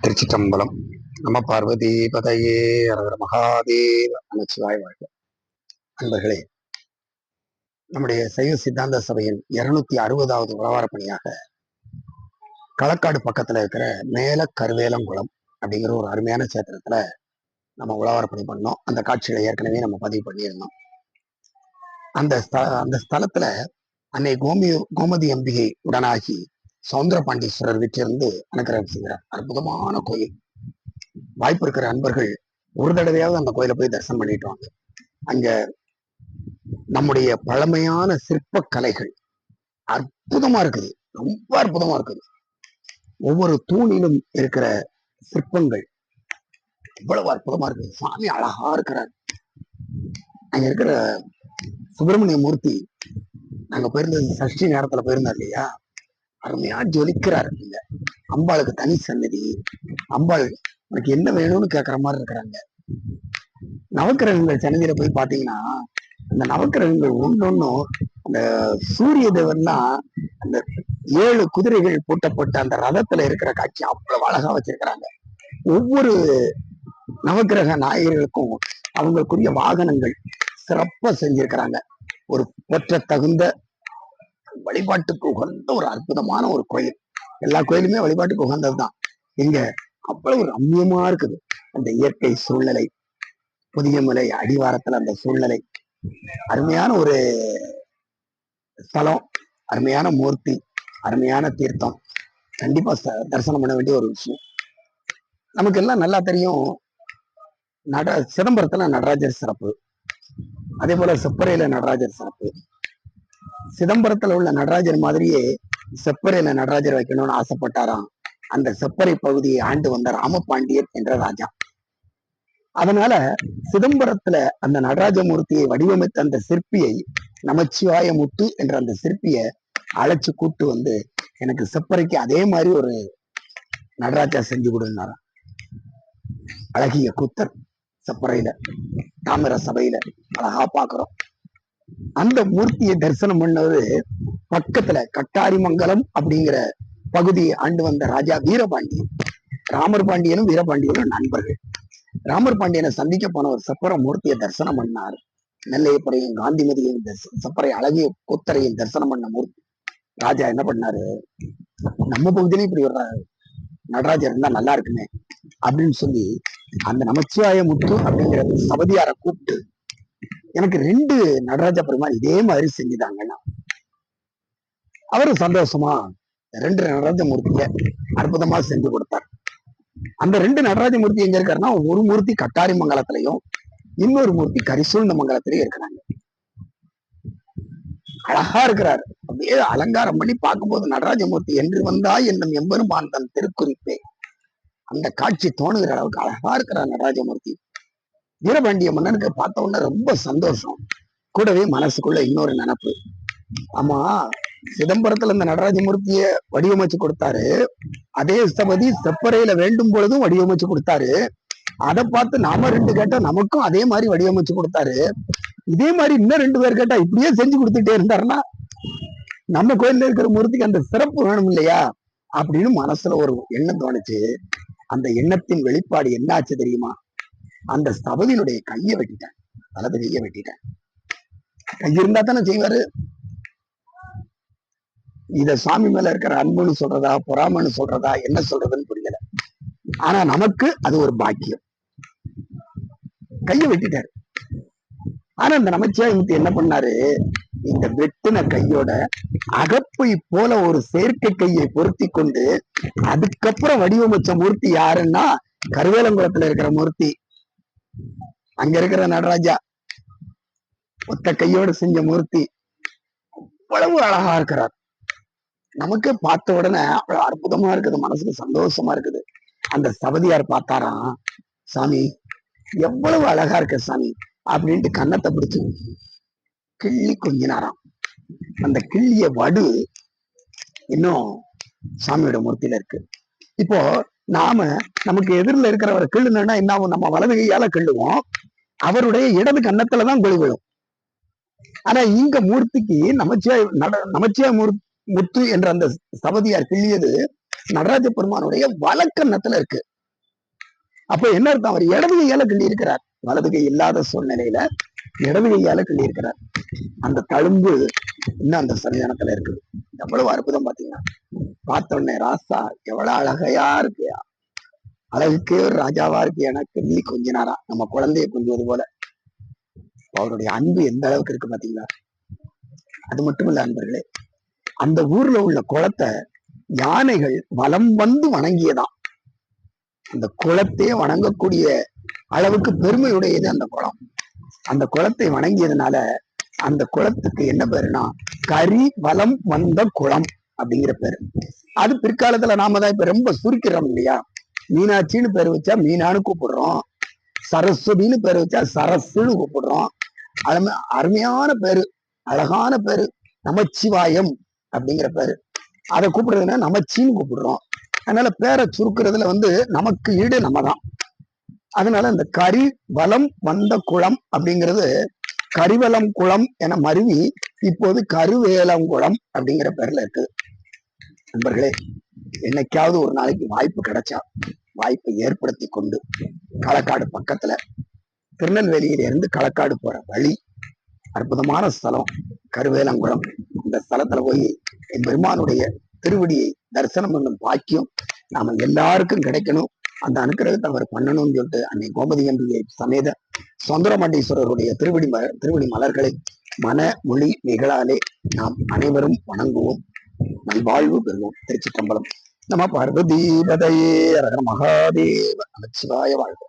திருச்சிற்றம்பலம். நம பார்வதி பதையே அரவர மகாதேவ நமச்சிவாய் வாழ்க. அன்பர்களே, நம்முடைய சைவ சித்தாந்த சபையின் 260வது உழவார பணியாக களக்காடு பக்கத்துல இருக்கிற மேல கருவேலங்குளம் அப்படிங்கிற ஒரு அருமையான சேத்திரத்துல நம்ம உழவார பணி பண்ணோம். அந்த காட்சிகளை ஏற்கனவே நம்ம பதிவு பண்ணியிருந்தோம். அந்த ஸ்தலத்துல அன்னை கோமதி அம்பிகை உடனாகி சவுந்தர பாண்டீஸ்வரர் வீட்டிலிருந்து அனுக்கிரகம் செய்கிறார். அற்புதமான கோயில். வாய்ப்பு இருக்கிற அன்பர்கள் ஒரு தடவையாவது அந்த கோயிலை போய் தரிசனம் பண்ணிட்டு வாங்க. அங்க நம்முடைய பழமையான சிற்ப கலைகள் அற்புதமா இருக்குது, ரொம்ப அற்புதமா இருக்குது. ஒவ்வொரு தூணிலும் இருக்கிற சிற்பங்கள் இவ்வளவு அற்புதமா இருக்குது. சாமி அழகா இருக்கிறார். அங்க இருக்கிற சுப்பிரமணிய மூர்த்தி, நாங்க போயிருந்தது சஷ்டி நேரத்துல போயிருந்தோம் இல்லையா, அருமையா ஜொலிக்கிறார். இங்க அம்பாளுக்கு தனி சன்னதி. அம்பாள் உனக்கு என்ன வேணும்னு கேட்கற மாதிரி இருக்கிறாங்க. நவக்கிரகங்கள் சன்னதியில போய் பாத்தீங்கன்னா, அந்த நவக்கிரகங்கள் ஒன்னொன்னும் அந்த சூரிய தேவன்லாம் அந்த 7 குதிரைகள் பூட்டப்பட்ட அந்த ரதத்துல இருக்கிற காட்சி அவ்வளவு அழகா வச்சிருக்கிறாங்க. ஒவ்வொரு நவக்கிரக நாயகர்களுக்கும் அவங்களுக்குரிய வாகனங்கள் சிறப்பா செஞ்சிருக்கிறாங்க. ஒரு போற்ற தகுந்த வழிபாட்டுக்கு உகந்த ஒரு அற்புதமான ஒரு கோயில். எல்லா கோயிலுமே வழிபாட்டுக்கு உகந்ததுதான். இங்க அவ்வளவு ரம்மியமா இருக்குது. அந்த இயற்கை சூழ்நிலை, புதிய மலை அடிவாரத்துல அந்த சூழ்நிலை, அருமையான ஒரு ஸ்தலம், அருமையான மூர்த்தி, அருமையான தீர்த்தம். கண்டிப்பா தரிசனம் பண்ண வேண்டிய ஒரு விஷயம். நமக்கு எல்லாம் நல்லா தெரியும், சிதம்பரத்துல நடராஜர் சிறப்பு, அதே போல செப்பறையில நடராஜர் சிறப்பு. சிதம்பரத்துல உள்ள நடராஜர் மாதிரியே செப்பறையில நடராஜர் வைக்கணும்னு ஆசைப்பட்டாராம் அந்த செப்பறை பகுதியை ஆண்டு வந்த ராமபாண்டியர் என்ற ராஜா. அதனால சிதம்பரத்துல அந்த நடராஜமூர்த்தியை வடிவமைத்த அந்த சிற்பியை, நமச்சிவாய முத்து என்ற அந்த சிற்பியை அழைச்சு கூட்டு வந்து, எனக்கு செப்பறைக்கு அதே மாதிரி ஒரு நடராஜா செஞ்சு கொடுனாராம். அழகிய கூத்தர் செப்பறையில தாமிர சபையில அழகா பாக்குறோம். அந்த மூர்த்தியை தரிசனம் பண்ணது பக்கத்துல கட்டாரிமங்கலம் அப்படிங்கிற பகுதியை ஆண்டு வந்த ராஜா வீரபாண்டியன். ராமர் பாண்டியனும் வீரபாண்டியனும் நண்பர்கள். ராமர் பாண்டியனை சந்திக்க போன ஒரு செப்பர மூர்த்தியை தரிசனம் பண்ணார். நெல்லையப்பரையும் காந்திமதியையும் செப்பரை அழகிய கூத்தரையும் தரிசனம் பண்ண மூர்த்தி ராஜா என்ன பண்ணாரு, நம்ம பகுதியிலும் இப்படி ஒரு நடராஜர் இருந்தா நல்லா இருக்குமே அப்படின்னு சொல்லி அந்த நமச்சிவாய முத்து அப்படிங்கிற சபதியார கூப்பிட்டு, எனக்கு 2 நடராஜ பெருமாள் இதே மாதிரி செஞ்சுதாங்கன்னா, அவரு சந்தோஷமா 2 நடராஜ மூர்த்திய அற்புதமா செஞ்சு கொடுத்தார். அந்த 2 நடராஜ மூர்த்தி எங்க இருக்காருன்னா, ஒரு மூர்த்தி கட்டாரி மங்கலத்திலையும் இன்னொரு மூர்த்தி கரிசூழ்ந்த மங்கலத்திலையும் இருக்கிறாங்க. அழகா இருக்கிறார். அப்படியே அலங்காரம் பண்ணி பார்க்கும்போது நடராஜமூர்த்தி என்று வந்தா என்னும் எம்பெருமான் தன் திருக்குறிப்பே, அந்த காட்சி தோணுகிற அளவுக்கு அழகா இருக்கிறார் நடராஜமூர்த்தி. வீரபாண்டிய மன்னனுக்கு பார்த்த உடனே ரொம்ப சந்தோஷம். கூடவே மனசுக்குள்ள இன்னொரு நினப்பு, ஆமா சிதம்பரத்துல இந்த நடராஜமூர்த்திய வடிவமைச்சு கொடுத்தாரு, அதே ஸ்தபதி செப்பறையில வேண்டும் பொழுதும் வடிவமைச்சு கொடுத்தாரு. அதை பார்த்து நாம 2 கேட்டா நமக்கும் அதே மாதிரி வடிவமைச்சு கொடுத்தாரு. இதே மாதிரி இன்னும் 2 பேர் கேட்டா இப்படியே செஞ்சு கொடுத்துட்டே இருந்தாருன்னா நம்ம கோயில்ல இருக்கிற மூர்த்திக்கு அந்த சிறப்பு வேணும் இல்லையா அப்படின்னு மனசுல ஒரு எண்ணம் தோணுச்சு. அந்த எண்ணத்தின் வெளிப்பாடு என்னாச்சு தெரியுமா? அந்த ஸ்தபதியினுடைய கையை வெட்டிட்டேன், வலது கையை வெட்டிட்டேன். கை இருந்தா தானே செய்வாரு. இத சாமி மேல இருக்கிற அன்புன்னு சொல்றதா பொறாமன்னு சொல்றதா என்ன சொல்றதுன்னு புரியல. ஆனா நமக்கு அது ஒரு பாக்கியம். கையை வெட்டிட்டாரு. ஆனா இந்த நமச்சிவாய மூர்த்தி என்ன பண்ணாரு, இந்த வெட்டின கையோட அகப்பை போல ஒரு செயற்கை கையை பொருத்தி கொண்டு அதுக்கப்புறம் வடிவமைச்ச மூர்த்தி யாருன்னா கருவேலங்குளத்துல இருக்கிற மூர்த்தி. அங்க இருக்கிற நடராஜா ஒத்த கையோடு செஞ்ச மூர்த்தி அவ்வளவு அழகா இருக்கிறார். நமக்கு பார்த்த உடனே அவ்வளவு அற்புதமா இருக்குது, மனசுக்கு சந்தோஷமா இருக்குது. அந்த சபதியார் பார்த்தாராம், சாமி எவ்வளவு அழகா இருக்க சாமி அப்படின்ட்டு கன்னத்தை பிடிச்சு கிள்ளி கொஞ்சினாராம். அந்த கிள்ளிய வடு இன்னும் சாமியோட மூர்த்தியில இருக்கு. இப்போ நமக்கு எதிரில் இருக்கிறவரை கிள்ளுனா என்ன ஆகும், நம்ம வலது கையால கிள்ளுவோம், அவருடைய இடது கன்னத்துலதான் கொழு விழும். ஆனா இங்க மூர்த்திக்கு நமச்சிவாய முத்து என்ற அந்த சபதியார் கிள்ளியது நடராஜ பெருமானுடைய வலக்கன்னத்துல இருக்கு. அப்ப என்ன அர்த்தம்? அவர் இடது கையால கிள்ளி இருக்கிறார். வலது கை இல்லாத சூழ்நிலையில இடது கையால கிள்ளி இருக்கிறார். அந்த தழும்பு இன்னும் அந்த சன்னிதானத்துல இருக்குது. எவ்வளவு அற்புதம் பாத்தீங்கன்னா. பார்த்த உடனே ராசா எவ்வளவு அழகையா இருக்கு, அழகுக்கே ஒரு ராஜாவா இருக்கு எனக்கு நீ கொஞ்ச நேரம் நம்ம குழந்தைய கொஞ்சுவது போல. அவருடைய அன்பு எந்த அளவுக்கு இருக்கு பாத்தீங்களா? அது மட்டும் இல்ல அன்பர்களே, அந்த ஊர்ல உள்ள குளத்தை யானைகள் வலம் வந்து வணங்கியதாம். அந்த குளத்தையே வணங்கக்கூடிய அளவுக்கு பெருமையுடையது அந்த குளம். அந்த குளத்தை வணங்கியதுனால அந்த குளத்துக்கு என்ன பேருனா கரி வலம் வந்த குளம் அப்படிங்கிற பேரு. அது பிற்காலத்துல நாம தான் இப்ப ரொம்ப சுருக்கிறோம் இல்லையா? மீனாட்சின்னு பேர் வச்சா மீனான்னு கூப்பிடுறோம், சரஸ்வதினு பேர் வச்சா சரஸ்ன்னு கூப்பிடுறோம். அருமையான பேரு, அழகான பேரு நமச்சிவாயம் அப்படிங்கிற பேரு. அதை கூப்பிடுறதுன்னா நமச்சின்னு கூப்பிடுறோம். அதனால பேரை சுருக்கிறதுல நமக்கு ஈடு நம்ம தான். அதனால இந்த கரி வலம் வந்த குளம் அப்படிங்கிறது கரிவலம் குளம் என மருவி இப்போது கருவேலம் குளம் அப்படிங்கிற பேர்ல இருக்கு. நண்பர்களே, என்னைக்காவது ஒரு நாளைக்கு வாய்ப்பு கிடைச்சா வாய்ப்பை ஏற்படுத்தி கொண்டு களக்காடு பக்கத்துல திருநெல்வேலியில இருந்து களக்காடு போற வழி அற்புதமான ஸ்தலம் கருவேலங்குளம். இந்த ஸ்தலத்துல போய் என் பெருமானுடைய திருவடியை தரிசனம் பண்ணும் பாக்கியம் நாம எல்லாருக்கும் கிடைக்கணும். அந்த அனுக்கிரகத்தை அவர் பண்ணணும்னு சொல்லிட்டு அன்னை கோமதி அம்பிகை சமேத சுந்தரமண்டீஸ்வரருடைய திருவடி மலர்களை மன மொழி நிகழாலே நாம் அனைவரும் வணங்குவோம், நல்வாழ்வு பெறுவோம். திருச்சிற்றம்பலம். நம பார்வதி பதையே, மகாதேவ நமச்சிவாய வாழ்க.